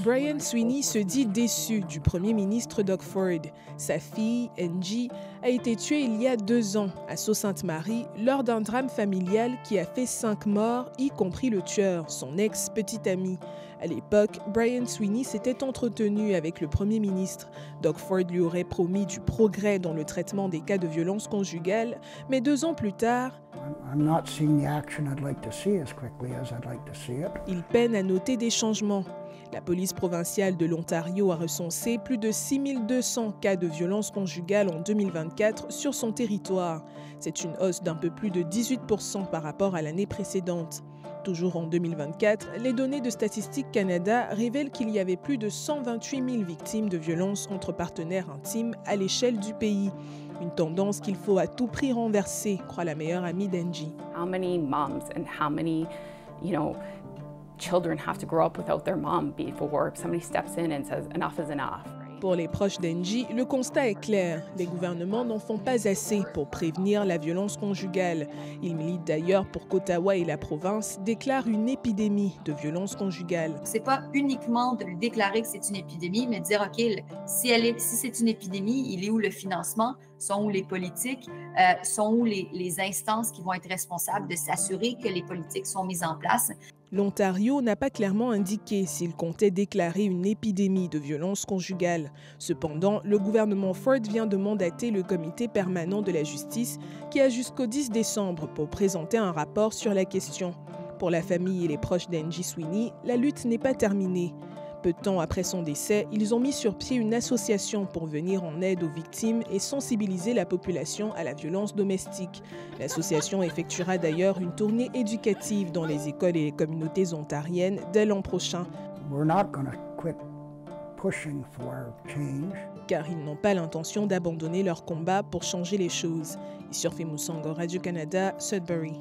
Brian Sweeney se dit déçu du premier ministre Doug Ford. Sa fille, Angie, a été tuée il y a 2 ans à Sault-Sainte-Marie lors d'un drame familial qui a fait 5 morts, y compris le tueur, son ex-petite amie. À l'époque, Brian Sweeney s'était entretenu avec le premier ministre. Doug Ford lui aurait promis du progrès dans le traitement des cas de violence conjugale, mais 2 ans plus tard, il peine à noter des changements. La police provinciale de l'Ontario a recensé plus de 6200 cas de violence conjugale en 2024 sur son territoire. C'est une hausse d'un peu plus de 18% par rapport à l'année précédente. Toujours en 2024, les données de Statistique Canada révèlent qu'il y avait plus de 128 000 victimes de violences entre partenaires intimes à l'échelle du pays. Une tendance qu'il faut à tout prix renverser, croit la meilleure amie d'Angie. How many moms and how many, children have to grow up without their mom before somebody steps in and says enough is enough. Pour les proches d'Angie, le constat est clair. Les gouvernements n'en font pas assez pour prévenir la violence conjugale. Ils militent d'ailleurs pour qu'Ottawa et la province déclarent une épidémie de violence conjugale. C'est pas uniquement de déclarer que c'est une épidémie, mais de dire, OK, si c'est une épidémie, il est où le financement? Sont où les politiques? Sont où les instances qui vont être responsables de s'assurer que les politiques sont mises en place? L'Ontario n'a pas clairement indiqué s'il comptait déclarer une épidémie de violence conjugale. Cependant, le gouvernement Ford vient de mandater le comité permanent de la justice qui a jusqu'au 10 décembre pour présenter un rapport sur la question. Pour la famille et les proches d'Angie Sweeney, la lutte n'est pas terminée. Peu de temps après son décès, ils ont mis sur pied une association pour venir en aide aux victimes et sensibiliser la population à la violence domestique. L'association effectuera d'ailleurs une tournée éducative dans les écoles et les communautés ontariennes dès l'an prochain. Car ils n'ont pas l'intention d'abandonner leur combat pour changer les choses. Isur Musango, Radio-Canada, Sudbury.